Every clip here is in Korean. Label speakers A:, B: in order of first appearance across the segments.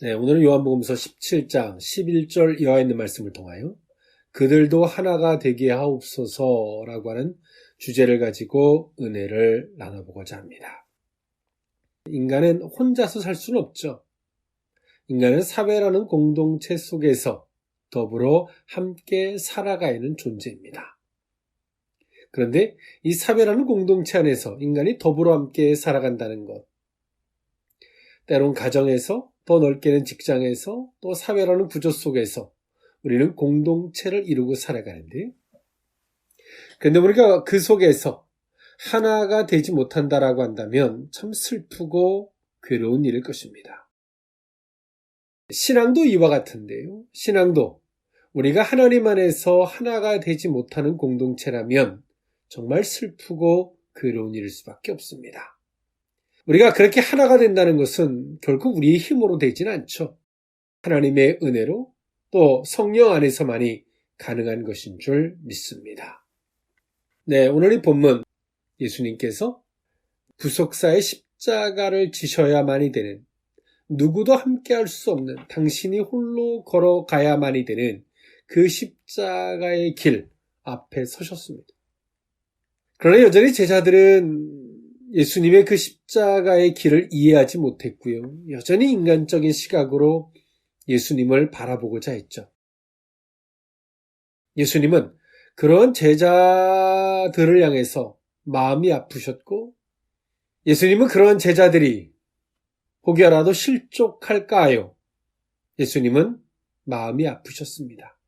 A: 네, 오늘은 요한복음서 17장 11절 이하에 있는 말씀을 통하여 그들도 하나가 되게 하옵소서라고 하는 주제를 가지고 은혜를 나눠보고자 합니다. 인간은 혼자서 살 수는 없죠. 인간은 사회라는 공동체 속에서 더불어 함께 살아가야 하는 존재입니다. 그런데 이 사회라는 공동체 안에서 인간이 더불어 함께 살아간다는 것, 때론 가정에서, 더 넓게는 직장에서, 또 사회라는 구조 속에서 우리는 공동체를 이루고 살아가는데, 그런데 우리가 그 속에서 하나가 되지 못한다라고 한다면 참 슬프고 괴로운 일일 것입니다. 신앙도 이와 같은데요. 신앙도 우리가 하나님 안에서 하나가 되지 못하는 공동체라면 정말 슬프고 괴로운 일일 수밖에 없습니다. 우리가 그렇게 하나가 된다는 것은 결국 우리의 힘으로 되지는 않죠. 하나님의 은혜로 또 성령 안에서만이 가능한 것인 줄 믿습니다. 네, 오늘 이 본문 예수님께서 구속사의 십자가를 지셔야만이 되는, 누구도 함께 할 수 없는, 당신이 홀로 걸어가야만이 되는 그 십자가의 길 앞에 서셨습니다. 그러나 여전히 제자들은 예수님의 그 십자가의 길을 이해하지 못했고요. 여전히 인간적인 시각으로 예수님을 바라보고자 했죠. 예수님은 그런 제자들을 향해서 마음이 아프셨고, 예수님은 그런 제자들이 혹여라도 실족할까 하여 예수님은 마음이 아프셨습니다.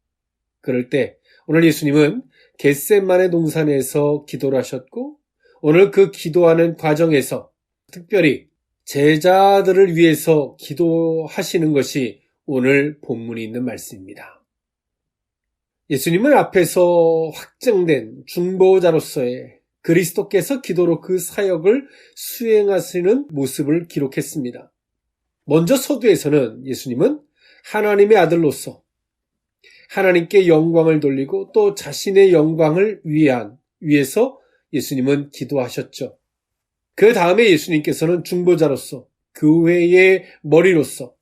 A: 그럴 때 오늘 예수님은 겟세마네 동산에서 기도를 하셨고, 오늘 그 기도하는 과정에서 특별히 제자들을 위해서 기도하시는 것이 오늘 본문에 있는 말씀입니다. 예수님은 앞에서 확정된 중보자로서의 그리스도께서 기도로 그 사역을 수행하시는 모습을 기록했습니다. 먼저 서두에서는 예수님은 하나님의 아들로서 하나님께 영광을 돌리고 또 자신의 영광을 위해서 예수님은 기도하셨죠. 그 다음에 예수님께서는 중보자로서 교회의 머리로서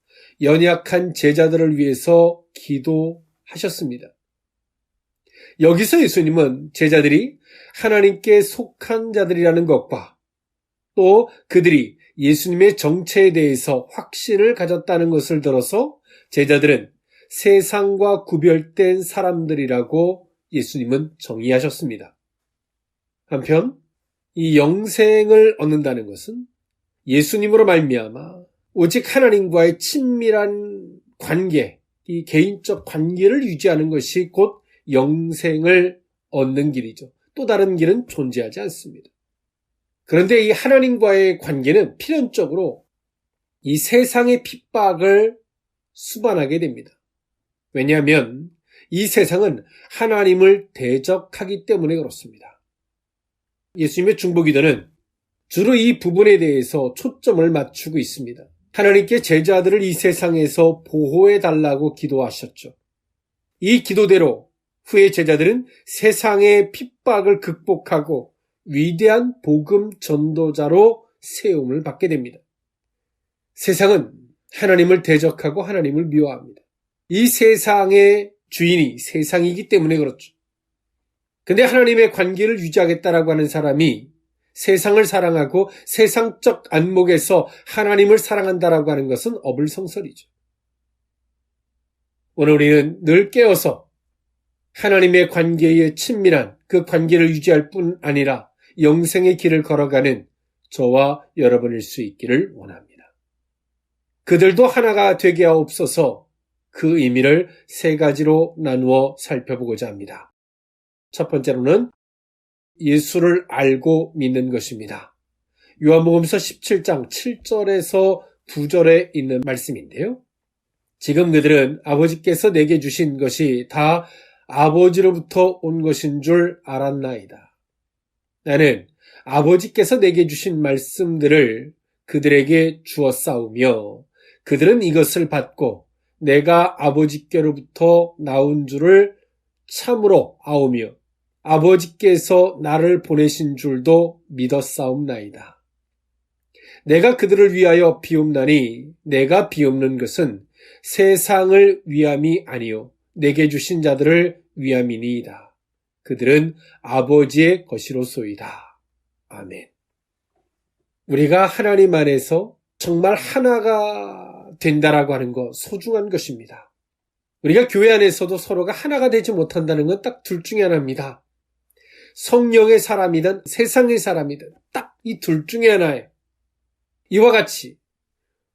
A: 연약한 제자들을 위해서 기도하셨습니다. 여기서 예수님은 제자들이 하나님께 속한 자들이라는 것과 또 그들이 예수님의 정체에 대해서 확신을 가졌다는 것을 들어서 제자들은 세상과 구별된 사람들이라고 예수님은 정의하셨습니다. 한편 이 영생을 얻는다는 것은 예수님으로 말미암아 오직 하나님과의 친밀한 관계, 이 개인적 관계를 유지하는 것이 곧 영생을 얻는 길이죠. 또 다른 길은 존재하지 않습니다. 그런데 이 하나님과의 관계는 필연적으로 이 세상의 핍박을 수반하게 됩니다. 왜냐하면 이 세상은 하나님을 대적하기 때문에 그렇습니다. 예수님의 중보기도는 주로 이 부분에 대해서 초점을 맞추고 있습니다. 하나님께 제자들을 이 세상에서 보호해달라고 기도하셨죠. 이 기도대로 후에 제자들은 세상의 핍박을 극복하고 위대한 복음 전도자로 세움을 받게 됩니다. 세상은 하나님을 대적하고 하나님을 미워합니다. 이 세상의 주인이 세상이기 때문에 그렇죠. 근데 하나님의 관계를 유지하겠다라고 하는 사람이 세상을 사랑하고 세상적 안목에서 하나님을 사랑한다라고 하는 것은 어불성설이죠. 오늘 우리는 늘 깨어서 하나님의 관계에 친밀한 그 관계를 유지할 뿐 아니라 영생의 길을 걸어가는 저와 여러분일 수 있기를 원합니다. 그들도 하나가 되게 하옵소서. 그 의미를 세 가지로 나누어 살펴보고자 합니다. 첫 번째로는 예수를 알고 믿는 것입니다. 요한복음서 17장 7절에서 9절에 있는 말씀인데요. 지금 그들은 아버지께서 내게 주신 것이 다 아버지로부터 온 것인 줄 알았나이다. 나는 아버지께서 내게 주신 말씀들을 그들에게 주었사오며 그들은 이것을 받고 내가 아버지께로부터 나온 줄을 참으로 아오며 아버지께서 나를 보내신 줄도 믿었사옵나이다. 내가 그들을 위하여 비옵나니 내가 비옵는 것은 세상을 위함이 아니요 내게 주신 자들을 위함이니이다. 그들은 아버지의 것이로소이다. 아멘. 우리가 하나님 안에서 정말 하나가 된다라고 하는 것 소중한 것입니다. 우리가 교회 안에서도 서로가 하나가 되지 못한다는 건 딱 둘 중에 하나입니다. 성령의 사람이든 세상의 사람이든 딱 이 둘 중에 하나예요. 이와 같이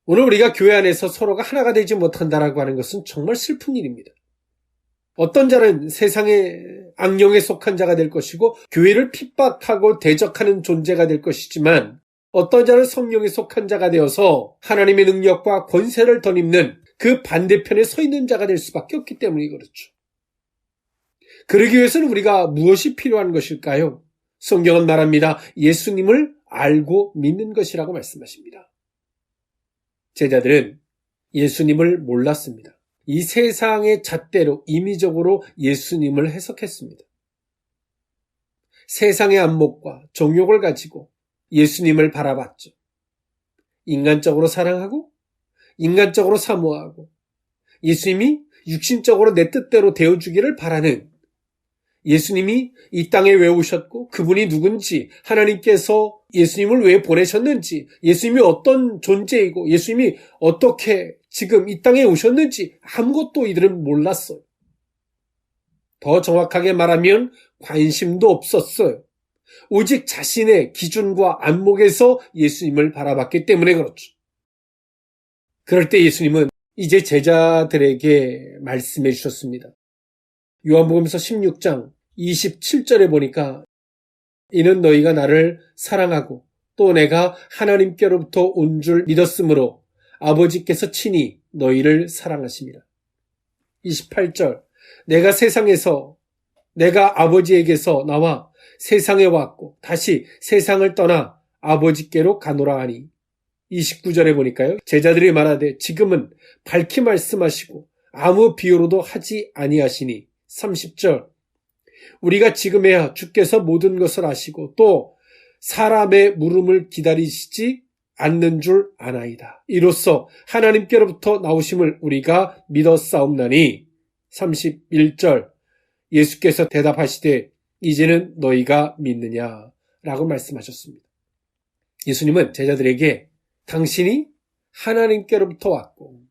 A: 오늘 우리가 교회 안에서 서로가 하나가 되지 못한다라고 하는 것은 정말 슬픈 일입니다. 어떤 자는 세상의 악령에 속한 자가 될 것이고 교회를 핍박하고 대적하는 존재가 될 것이지만 어떤 자는 성령에 속한 자가 되어서 하나님의 능력과 권세를 덧입는 그 반대편에 서 있는 자가 될 수밖에 없기 때문에 그렇죠. 그러기 위해서는 우리가 무엇이 필요한 것일까요? 성경은 말합니다. 예수님을 알고 믿는 것이라고 말씀하십니다. 제자들은 예수님을 몰랐습니다. 이 세상의 잣대로 임의적으로 예수님을 해석했습니다. 세상의 안목과 정욕을 가지고 예수님을 바라봤죠. 인간적으로 사랑하고 인간적으로 사모하고 예수님이 육신적으로 내 뜻대로 되어주기를 바라는 예수님이 이 땅에 왜 오셨고 그분이 누군지 하나님께서 예수님을 왜 보내셨는지 예수님이 어떤 존재이고 예수님이 어떻게 지금 이 땅에 오셨는지 아무것도 이들은 몰랐어요. 더 정확하게 말하면 관심도 없었어요. 오직 자신의 기준과 안목에서 예수님을 바라봤기 때문에 그렇죠. 그럴 때 예수님은 이제 제자들에게 말씀해 주셨습니다. 요한복음서 16장 27절에 보니까 이는 너희가 나를 사랑하고 또 내가 하나님께로부터 온 줄 믿었으므로 아버지께서 친히 너희를 사랑하심이라. 28절 내가 아버지에게서 나와 세상에 왔고 다시 세상을 떠나 아버지께로 가노라 하니 29절에 보니까요. 제자들이 말하되 지금은 밝히 말씀하시고 아무 비유로도 하지 아니하시니 30절 우리가 지금에야 주께서 모든 것을 아시고 또 사람의 물음을 기다리시지 않는 줄 아나이다. 이로써 하나님께로부터 나오심을 우리가 믿었사옵나니 31절 예수께서 대답하시되 이제는 너희가 믿느냐라고 말씀하셨습니다. 예수님은 제자들에게 당신이 하나님께로부터 왔고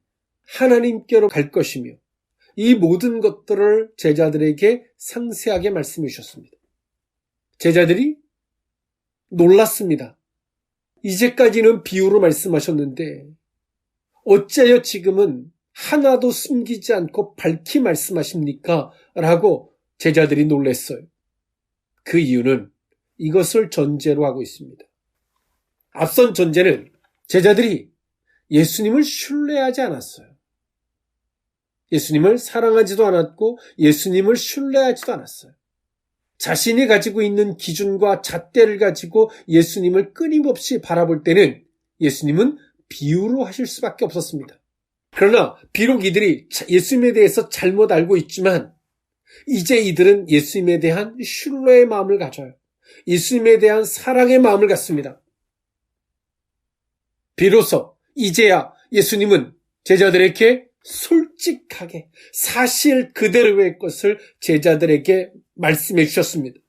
A: 하나님께로 갈 것이며 이 모든 것들을 제자들에게 상세하게 말씀해 주셨습니다. 제자들이 놀랐습니다. 이제까지는 비유로 말씀하셨는데 어째요 지금은 하나도 숨기지 않고 밝히 말씀하십니까? 라고 제자들이 놀랐어요. 그 이유는 이것을 전제로 하고 있습니다. 앞선 전제는 제자들이 예수님을 신뢰하지 않았어요. 예수님을 사랑하지도 않았고 예수님을 신뢰하지도 않았어요. 자신이 가지고 있는 기준과 잣대를 가지고 예수님을 끊임없이 바라볼 때는 예수님은 비유로 하실 수밖에 없었습니다. 그러나 비록 이들이 예수님에 대해서 잘못 알고 있지만 이제 이들은 예수님에 대한 신뢰의 마음을 가져요. 예수님에 대한 사랑의 마음을 갖습니다. 비로소 이제야 예수님은 제자들에게 솔직하게 사실 그대로의 것을 제자들에게 말씀해 주셨습니다.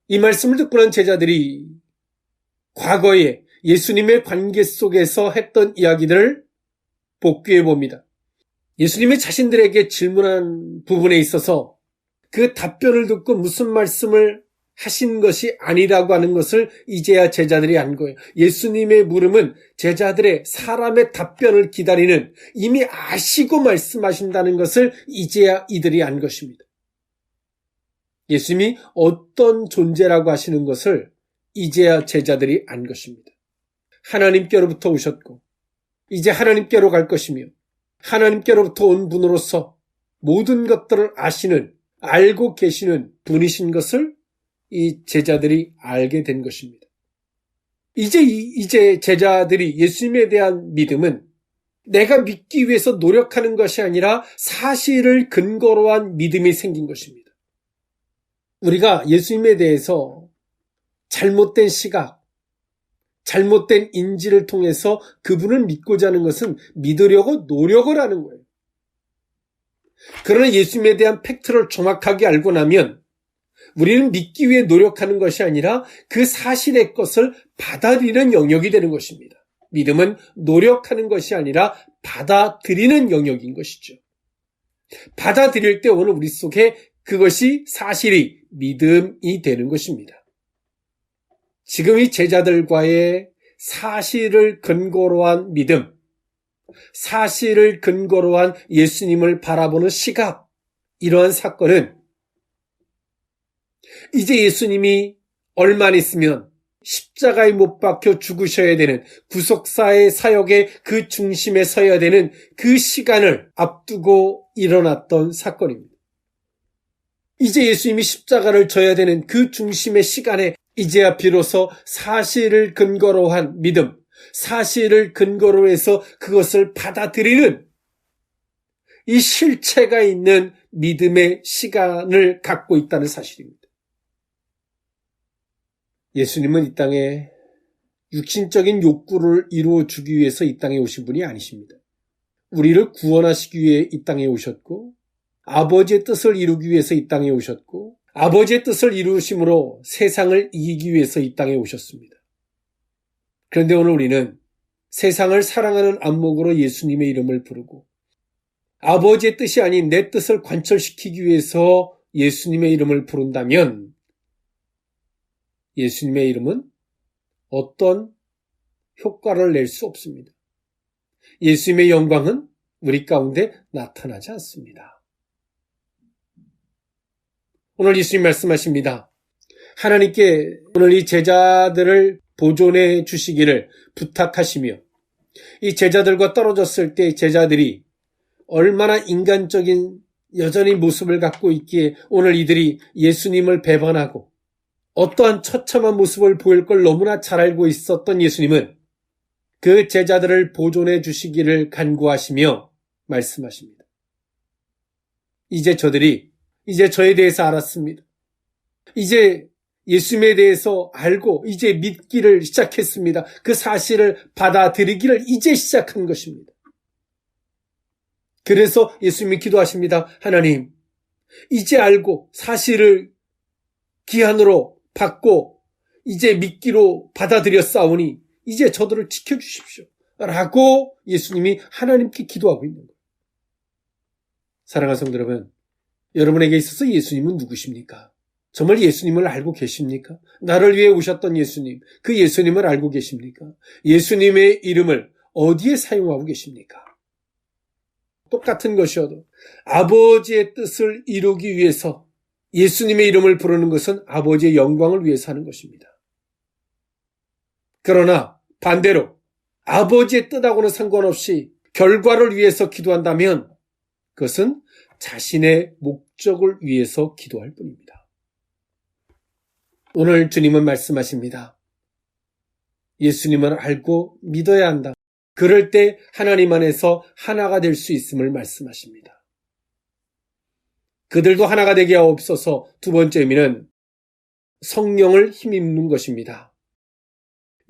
A: 이 말씀을 듣고 난 제자들이 과거에 예수님의 관계 속에서 했던 이야기들을 복귀해 봅니다. 예수님이 자신들에게 질문한 부분에 있어서 그 답변을 듣고 무슨 말씀을 하신 것이 아니라고 하는 것을 이제야 제자들이 안 거예요. 예수님의 물음은 제자들의 사람의 답변을 기다리는 이미 아시고 말씀하신다는 것을 이제야 이들이 안 것입니다. 예수님이 어떤 존재라고 하시는 것을 이제야 제자들이 안 것입니다. 하나님께로부터 오셨고 이제 하나님께로 갈 것이며 하나님께로부터 온 분으로서 모든 것들을 아시는 알고 계시는 분이신 것을 이 제자들이 알게 된 것입니다. 이제 제자들이 예수님에 대한 믿음은 내가 믿기 위해서 노력하는 것이 아니라 사실을 근거로 한 믿음이 생긴 것입니다. 우리가 예수님에 대해서 잘못된 시각, 잘못된 인지를 통해서 그분을 믿고자 하는 것은 믿으려고 노력을 하는 거예요. 그러나 예수님에 대한 팩트를 정확하게 알고 나면 우리는 믿기 위해 노력하는 것이 아니라 그 사실의 것을 받아들이는 영역이 되는 것입니다. 믿음은 노력하는 것이 아니라 받아들이는 영역인 것이죠. 받아들일 때 오늘 우리 속에 그것이 사실이 믿음이 되는 것입니다. 지금 이 제자들과의 사실을 근거로 한 믿음, 사실을 근거로 한 예수님을 바라보는 시각, 이러한 사건은 이제 예수님이 얼마 안 있으면 십자가에 못 박혀 죽으셔야 되는 구속사의 사역의 그 중심에 서야 되는 그 시간을 앞두고 일어났던 사건입니다. 이제 예수님이 십자가를 져야 되는 그 중심의 시간에 이제야 비로소 사실을 근거로 한 믿음, 사실을 근거로 해서 그것을 받아들이는 이 실체가 있는 믿음의 시간을 갖고 있다는 사실입니다. 예수님은 이 땅에 육신적인 욕구를 이루어주기 위해서 이 땅에 오신 분이 아니십니다. 우리를 구원하시기 위해 이 땅에 오셨고 아버지의 뜻을 이루기 위해서 이 땅에 오셨고 아버지의 뜻을 이루심으로 세상을 이기기 위해서 이 땅에 오셨습니다. 그런데 오늘 우리는 세상을 사랑하는 안목으로 예수님의 이름을 부르고 아버지의 뜻이 아닌 내 뜻을 관철시키기 위해서 예수님의 이름을 부른다면 예수님의 이름은 어떤 효과를 낼 수 없습니다. 예수님의 영광은 우리 가운데 나타나지 않습니다. 오늘 예수님 말씀하십니다. 하나님께 오늘 이 제자들을 보존해 주시기를 부탁하시며 이 제자들과 떨어졌을 때 제자들이 얼마나 인간적인 여전히 모습을 갖고 있기에 오늘 이들이 예수님을 배반하고 어떠한 처참한 모습을 보일 걸 너무나 잘 알고 있었던 예수님은 그 제자들을 보존해 주시기를 간구하시며 말씀하십니다. 이제 저에 대해서 알았습니다. 이제 예수님에 대해서 알고 이제 믿기를 시작했습니다. 그 사실을 받아들이기를 이제 시작한 것입니다. 그래서 예수님이 기도하십니다. 하나님, 이제 알고 사실을 기한으로 받고 이제 믿기로 받아들였사오니 이제 저들을 지켜주십시오. 라고 예수님이 하나님께 기도하고 있는 거예요. 사랑하는 성도 여러분, 여러분에게 있어서 예수님은 누구십니까? 정말 예수님을 알고 계십니까? 나를 위해 오셨던 예수님, 그 예수님을 알고 계십니까? 예수님의 이름을 어디에 사용하고 계십니까? 똑같은 것이어도 아버지의 뜻을 이루기 위해서 예수님의 이름을 부르는 것은 아버지의 영광을 위해서 하는 것입니다. 그러나 반대로 아버지의 뜻하고는 상관없이 결과를 위해서 기도한다면 그것은 자신의 목적을 위해서 기도할 뿐입니다. 오늘 주님은 말씀하십니다. 예수님을 알고 믿어야 한다. 그럴 때 하나님 안에서 하나가 될 수 있음을 말씀하십니다. 그들도 하나가 되게 하옵소서. 두 번째 의미는 성령을 힘입는 것입니다.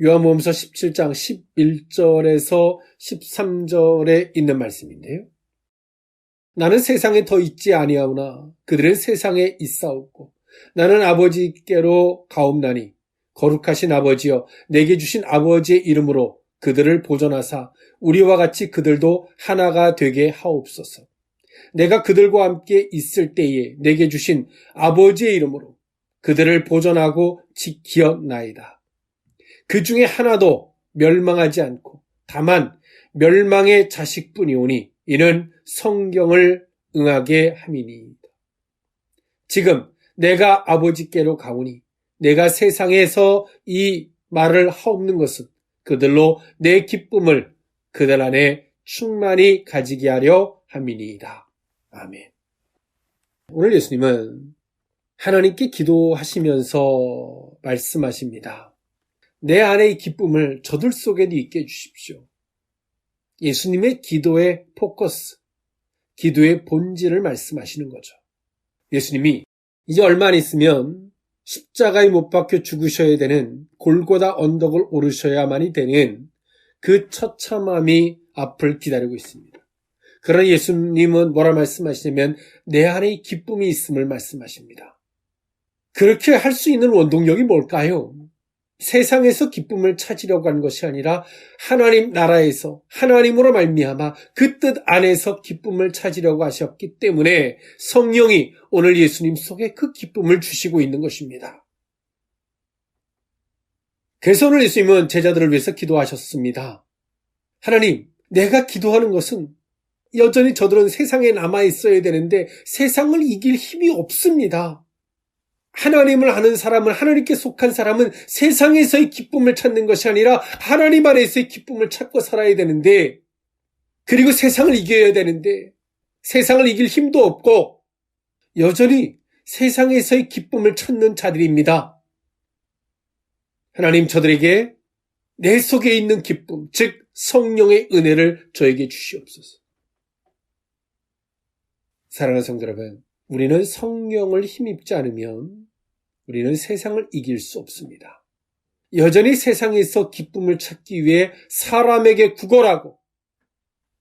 A: 요한복음서 17장 11절에서 13절에 있는 말씀인데요. 나는 세상에 더 있지 아니하오나 그들은 세상에 있사옵고 나는 아버지께로 가옵나니 거룩하신 아버지여 내게 주신 아버지의 이름으로 그들을 보존하사 우리와 같이 그들도 하나가 되게 하옵소서. 내가 그들과 함께 있을 때에 내게 주신 아버지의 이름으로 그들을 보존하고 지키었나이다. 그 중에 하나도 멸망하지 않고 다만 멸망의 자식뿐이오니 이는 성경을 응하게 함이니이다. 지금 내가 아버지께로 가오니 내가 세상에서 이 말을 하옵는 것은 그들로 내 기쁨을 그들 안에 충만히 가지게 하려 함이니이다. 아멘. 오늘 예수님은 하나님께 기도하시면서 말씀하십니다. 내 안에 이 기쁨을 저들 속에도 있게 해주십시오. 예수님의 기도의 포커스, 기도의 본질을 말씀하시는 거죠. 예수님이 이제 얼마 안 있으면 십자가에 못 박혀 죽으셔야 되는 골고다 언덕을 오르셔야만이 되는 그 처참함이 앞을 기다리고 있습니다. 그러나 예수님은 뭐라 말씀하시냐면 내 안에 기쁨이 있음을 말씀하십니다. 그렇게 할 수 있는 원동력이 뭘까요? 세상에서 기쁨을 찾으려고 하는 것이 아니라 하나님 나라에서 하나님으로 말미암아 그 뜻 안에서 기쁨을 찾으려고 하셨기 때문에 성령이 오늘 예수님 속에 그 기쁨을 주시고 있는 것입니다. 그래서 오늘 예수님은 제자들을 위해서 기도하셨습니다. 하나님, 내가 기도하는 것은 여전히 저들은 세상에 남아 있어야 되는데 세상을 이길 힘이 없습니다. 하나님을 아는 사람은, 하나님께 속한 사람은 세상에서의 기쁨을 찾는 것이 아니라 하나님 안에서의 기쁨을 찾고 살아야 되는데, 그리고 세상을 이겨야 되는데 세상을 이길 힘도 없고 여전히 세상에서의 기쁨을 찾는 자들입니다. 하나님, 저들에게 내 속에 있는 기쁨, 즉 성령의 은혜를 저에게 주시옵소서. 사랑하는 성도 여러분, 우리는 성령을 힘입지 않으면 우리는 세상을 이길 수 없습니다. 여전히 세상에서 기쁨을 찾기 위해 사람에게 구걸하고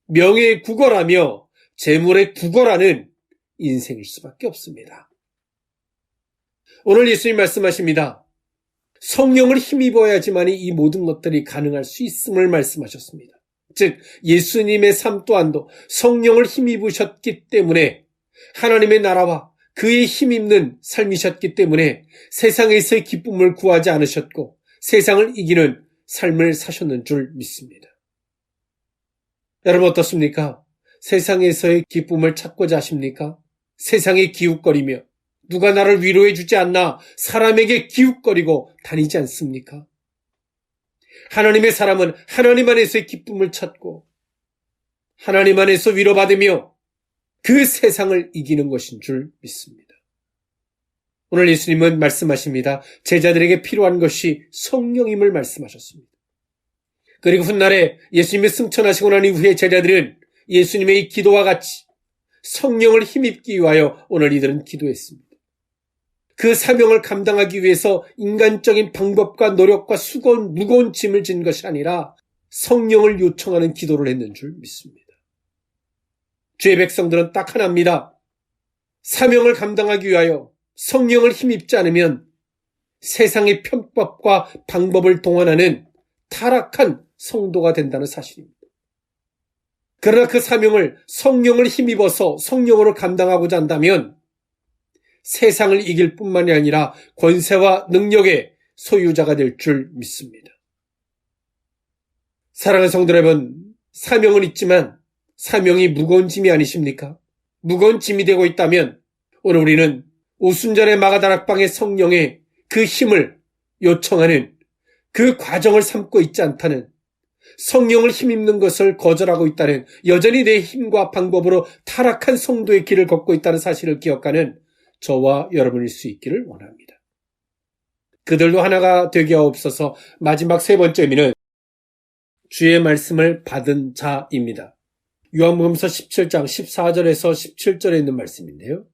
A: 명예에 구걸하며 재물에 구걸하는 인생일 수밖에 없습니다. 오늘 예수님 말씀하십니다. 성령을 힘입어야지만이 이 모든 것들이 가능할 수 있음을 말씀하셨습니다. 즉 예수님의 삶 또한도 성령을 힘입으셨기 때문에 하나님의 나라와 그의 힘입는 삶이셨기 때문에 세상에서의 기쁨을 구하지 않으셨고 세상을 이기는 삶을 사셨는 줄 믿습니다. 여러분 어떻습니까? 세상에서의 기쁨을 찾고자 하십니까? 세상에 기웃거리며 누가 나를 위로해 주지 않나 사람에게 기웃거리고 다니지 않습니까? 하나님의 사람은 하나님 안에서의 기쁨을 찾고 하나님 안에서 위로받으며 그 세상을 이기는 것인 줄 믿습니다. 오늘 예수님은 말씀하십니다. 제자들에게 필요한 것이 성령임을 말씀하셨습니다. 그리고 훗날에 예수님이 승천하시고 난 이후에 제자들은 예수님의 이 기도와 같이 성령을 힘입기 위하여 오늘 이들은 기도했습니다. 그 사명을 감당하기 위해서 인간적인 방법과 노력과 수고한 무거운 짐을 진 것이 아니라 성령을 요청하는 기도를 했는 줄 믿습니다. 주의 백성들은 딱 하나입니다. 사명을 감당하기 위하여 성령을 힘입지 않으면 세상의 편법과 방법을 동원하는 타락한 성도가 된다는 사실입니다. 그러나 그 사명을 성령을 힘입어서 성령으로 감당하고자 한다면 세상을 이길 뿐만이 아니라 권세와 능력의 소유자가 될 줄 믿습니다. 사랑하는 성도 여러분, 사명은 있지만 사명이 무거운 짐이 아니십니까? 무거운 짐이 되고 있다면 오늘 우리는 오순절의 마가다락방의 성령의 그 힘을 요청하는 그 과정을 삼고 있지 않다는, 성령을 힘입는 것을 거절하고 있다는, 여전히 내 힘과 방법으로 타락한 성도의 길을 걷고 있다는 사실을 기억하는 저와 여러분일 수 있기를 원합니다. 그들도 하나가 되게 하옵소서. 마지막 세 번째 의미는 주의 말씀을 받은 자입니다. 요한복음서 17장 14절에서 17절에 있는 말씀인데요.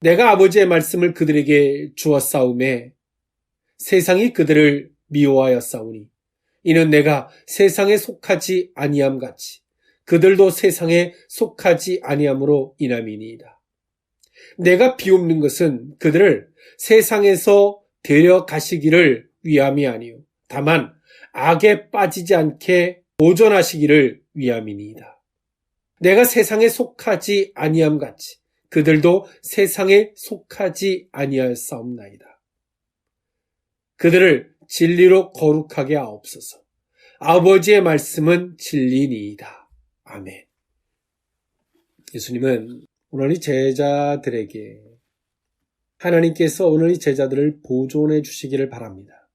A: 내가 아버지의 말씀을 그들에게 주었사오매 세상이 그들을 미워하였사오니 이는 내가 세상에 속하지 아니함 같이 그들도 세상에 속하지 아니함으로 인함이니이다. 내가 비옵는 것은 그들을 세상에서 데려가시기를 위함이 아니요 다만 악에 빠지지 않게 보존하시기를 위함이니이다. 내가 세상에 속하지 아니함 같이 그들도 세상에 속하지 아니하였사옵나이다. 그들을 진리로 거룩하게 하옵소서. 아버지의 말씀은 진리니이다. 아멘. 예수님은 오늘 이 제자들에게 하나님께서 오늘 이 제자들을 보존해 주시기를 바랍니다.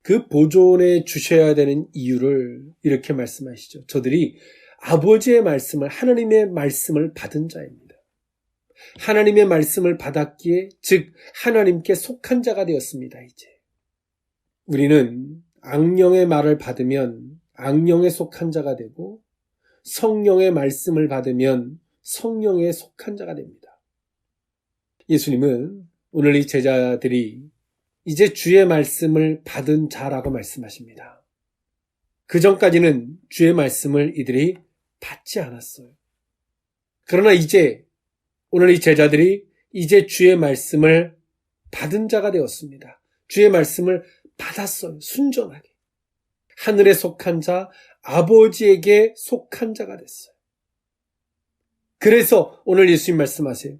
A: 그 보존해 주셔야 되는 이유를 이렇게 말씀하시죠. 저들이 아버지의 말씀을, 하나님의 말씀을 받은 자입니다. 하나님의 말씀을 받았기에 즉 하나님께 속한 자가 되었습니다. 이제 우리는 악령의 말을 받으면 악령에 속한 자가 되고 성령의 말씀을 받으면 성령에 속한 자가 됩니다. 예수님은 오늘 이 제자들이 이제 주의 말씀을 받은 자라고 말씀하십니다. 그 전까지는 주의 말씀을 이들이 받지 않았어요. 그러나 이제 오늘 이 제자들이 이제 주의 말씀을 받은 자가 되었습니다. 주의 말씀을 받았어요. 순전하게. 하늘에 속한 자, 아버지에게 속한 자가 됐어요. 그래서 오늘 예수님 말씀하세요.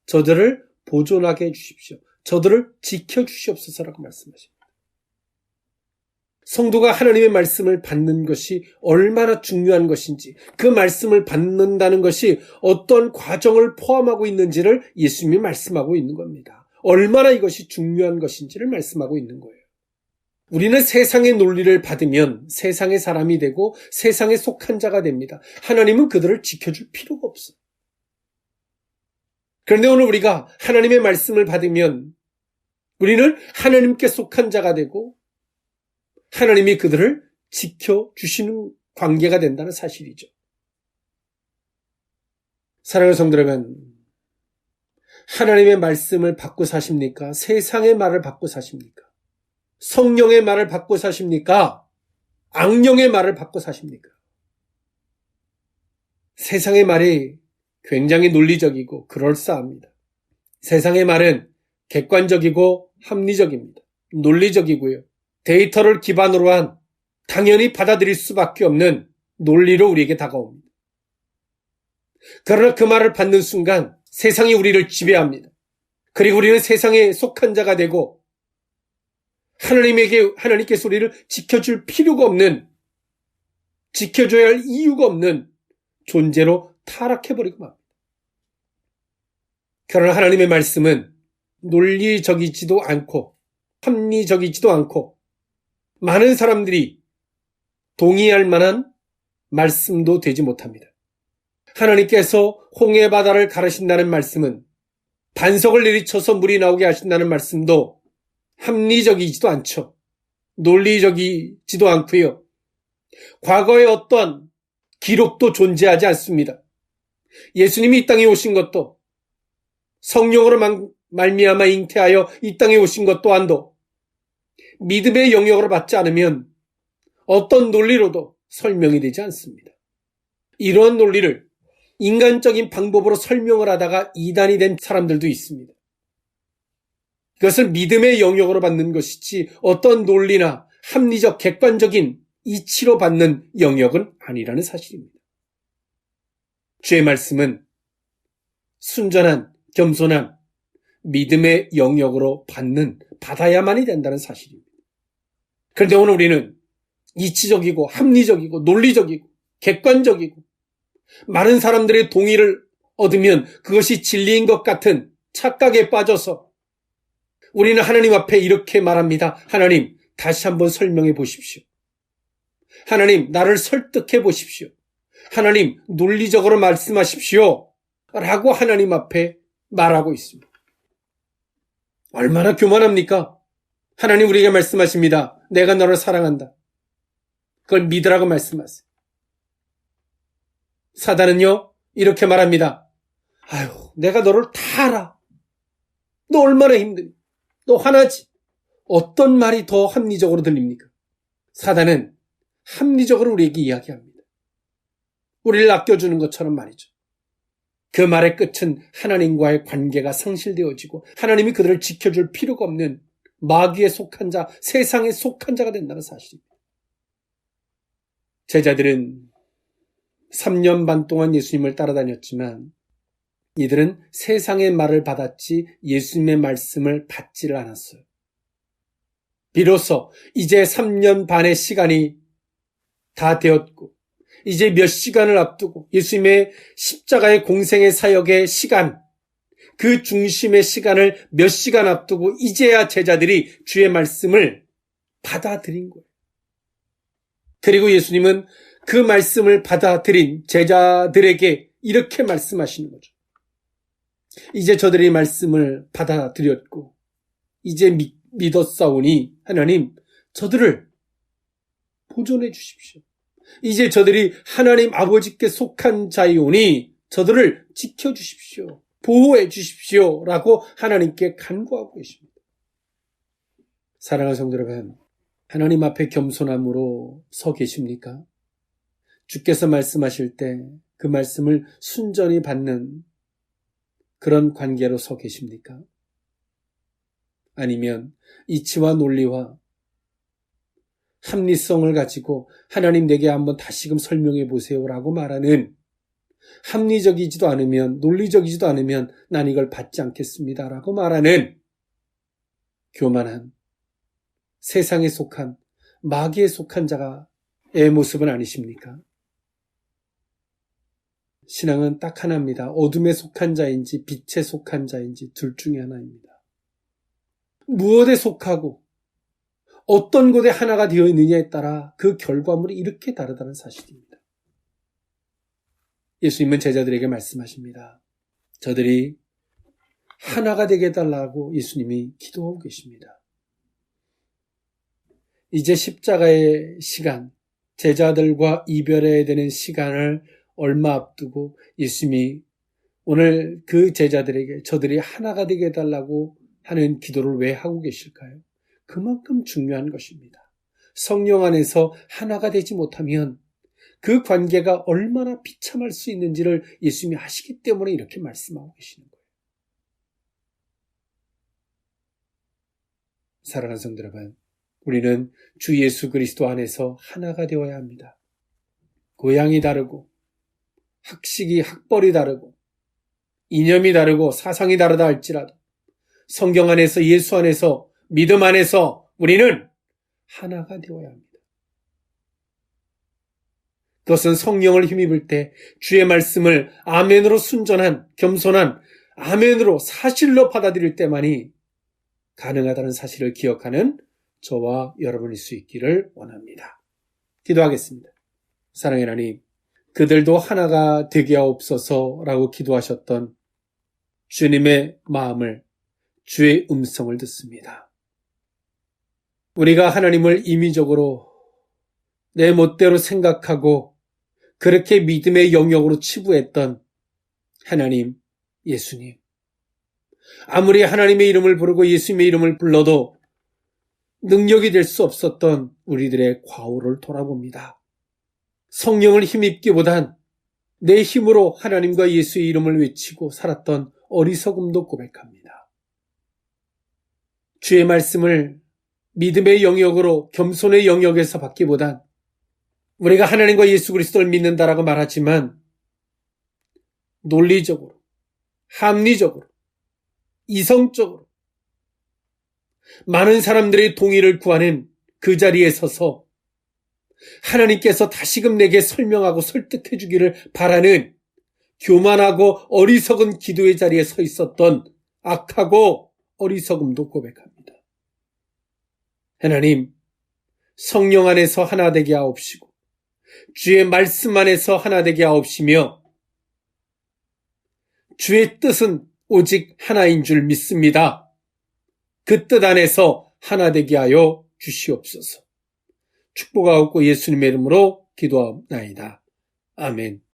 A: 저들을 보존하게 해주십시오. 저들을 지켜주시옵소서라고 말씀하십니다. 성도가 하나님의 말씀을 받는 것이 얼마나 중요한 것인지, 그 말씀을 받는다는 것이 어떤 과정을 포함하고 있는지를 예수님이 말씀하고 있는 겁니다. 얼마나 이것이 중요한 것인지를 말씀하고 있는 거예요. 우리는 세상의 논리를 받으면 세상의 사람이 되고 세상에 속한 자가 됩니다. 하나님은 그들을 지켜줄 필요가 없어요. 그런데 오늘 우리가 하나님의 말씀을 받으면 우리는 하나님께 속한 자가 되고 하나님이 그들을 지켜주시는 관계가 된다는 사실이죠. 사랑하는 성도 여러분, 하나님의 말씀을 받고 사십니까? 세상의 말을 받고 사십니까? 성령의 말을 받고 사십니까? 악령의 말을 받고 사십니까? 세상의 말이 굉장히 논리적이고 그럴싸합니다. 세상의 말은 객관적이고 합리적입니다. 논리적이고요. 데이터를 기반으로 한 당연히 받아들일 수밖에 없는 논리로 우리에게 다가옵니다. 그러나 그 말을 받는 순간 세상이 우리를 지배합니다. 그리고 우리는 세상에 속한 자가 되고 하나님께서 우리를 지켜줄 필요가 없는, 지켜줘야 할 이유가 없는 존재로 타락해버리고 맙니다. 그러나 하나님의 말씀은 논리적이지도 않고 합리적이지도 않고 많은 사람들이 동의할 만한 말씀도 되지 못합니다. 하나님께서 홍해 바다를 가르신다는 말씀은, 반석을 내리쳐서 물이 나오게 하신다는 말씀도 합리적이지도 않죠. 논리적이지도 않고요. 과거에 어떤 기록도 존재하지 않습니다. 예수님이 이 땅에 오신 것도, 성령으로 말미암아 잉태하여 이 땅에 오신 것 또한도 믿음의 영역으로 받지 않으면 어떤 논리로도 설명이 되지 않습니다. 이런 논리를 인간적인 방법으로 설명을 하다가 이단이 된 사람들도 있습니다. 그것을 믿음의 영역으로 받는 것이지 어떤 논리나 합리적 객관적인 이치로 받는 영역은 아니라는 사실입니다. 주의 말씀은 순전한, 겸손한 믿음의 영역으로 받아야만이 된다는 사실입니다. 그런데 오늘 우리는 이치적이고 합리적이고 논리적이고 객관적이고 많은 사람들의 동의를 얻으면 그것이 진리인 것 같은 착각에 빠져서 우리는 하나님 앞에 이렇게 말합니다. 하나님, 다시 한번 설명해 보십시오. 하나님, 나를 설득해 보십시오. 하나님, 논리적으로 말씀하십시오. 라고 하나님 앞에 말하고 있습니다. 얼마나 교만합니까? 하나님 우리에게 말씀하십니다. 내가 너를 사랑한다. 그걸 믿으라고 말씀하세요. 사단은요, 이렇게 말합니다. 아유, 내가 너를 다 알아. 너 얼마나 힘드니? 너 화나지? 어떤 말이 더 합리적으로 들립니까? 사단은 합리적으로 우리에게 이야기합니다. 우리를 아껴주는 것처럼 말이죠. 그 말의 끝은 하나님과의 관계가 상실되어지고 하나님이 그들을 지켜줄 필요가 없는 마귀에 속한 자, 세상에 속한 자가 된다는 사실입니다. 제자들은 3년 반 동안 예수님을 따라다녔지만 이들은 세상의 말을 받았지 예수님의 말씀을 받지를 않았어요. 비로소 이제 3년 반의 시간이 다 되었고 이제 몇 시간을 앞두고 예수님의 십자가의 공생의 사역의 시간, 그 중심의 시간을 몇 시간 앞두고 이제야 제자들이 주의 말씀을 받아들인 거예요. 그리고 예수님은 그 말씀을 받아들인 제자들에게 이렇게 말씀하시는 거죠. 이제 저들이 말씀을 받아들였고 이제 믿었사오니 하나님 저들을 보존해 주십시오. 이제 저들이 하나님 아버지께 속한 자이오니 저들을 지켜주십시오. 보호해 주십시오라고 하나님께 간구하고 계십니다. 사랑하는 성도 여러분, 하나님 앞에 겸손함으로 서 계십니까? 주께서 말씀하실 때 그 말씀을 순전히 받는 그런 관계로 서 계십니까? 아니면 이치와 논리와 합리성을 가지고 하나님 내게 한번 다시금 설명해 보세요라고 말하는, 합리적이지도 않으면, 논리적이지도 않으면 난 이걸 받지 않겠습니다라고 말하는 교만한, 세상에 속한, 마귀에 속한 자의 모습은 아니십니까? 신앙은 딱 하나입니다. 어둠에 속한 자인지 빛에 속한 자인지 둘 중에 하나입니다. 무엇에 속하고 어떤 곳에 하나가 되어 있느냐에 따라 그 결과물이 이렇게 다르다는 사실입니다. 예수님은 제자들에게 말씀하십니다. 저들이 하나가 되게 해달라고 예수님이 기도하고 계십니다. 이제 십자가의 시간, 제자들과 이별해야 되는 시간을 얼마 앞두고 예수님이 오늘 그 제자들에게 저들이 하나가 되게 해달라고 하는 기도를 왜 하고 계실까요? 그만큼 중요한 것입니다. 성령 안에서 하나가 되지 못하면 그 관계가 얼마나 비참할 수 있는지를 예수님이 아시기 때문에 이렇게 말씀하고 계시는 거예요. 사랑하는 성도 여러분, 우리는 주 예수 그리스도 안에서 하나가 되어야 합니다. 고향이 다르고 학식이 학벌이 다르고 이념이 다르고 사상이 다르다 할지라도 성경 안에서, 예수 안에서, 믿음 안에서 우리는 하나가 되어야 합니다. 그것은 성령을 힘입을 때 주의 말씀을 아멘으로 순전한, 겸손한 아멘으로 사실로 받아들일 때만이 가능하다는 사실을 기억하는 저와 여러분일 수 있기를 원합니다. 기도하겠습니다. 사랑의 하나님, 그들도 하나가 되게 하옵소서라고 기도하셨던 주님의 마음을, 주의 음성을 듣습니다. 우리가 하나님을 임의적으로 내 멋대로 생각하고 그렇게 믿음의 영역으로 치부했던 하나님, 예수님. 아무리 하나님의 이름을 부르고 예수님의 이름을 불러도 능력이 될 수 없었던 우리들의 과오를 돌아봅니다. 성령을 힘입기보단 내 힘으로 하나님과 예수의 이름을 외치고 살았던 어리석음도 고백합니다. 주의 말씀을 믿음의 영역으로, 겸손의 영역에서 받기보단 우리가 하나님과 예수 그리스도를 믿는다라고 말하지만 논리적으로, 합리적으로, 이성적으로 많은 사람들의 동의를 구하는 그 자리에 서서 하나님께서 다시금 내게 설명하고 설득해 주기를 바라는 교만하고 어리석은 기도의 자리에 서 있었던 악하고 어리석음도 고백합니다. 하나님, 성령 안에서 하나 되게 하옵시고 주의 말씀 안에서 하나 되게 하옵시며 주의 뜻은 오직 하나인 줄 믿습니다. 그 뜻 안에서 하나 되게 하여 주시옵소서. 축복하옵고 예수님의 이름으로 기도하옵나이다. 아멘.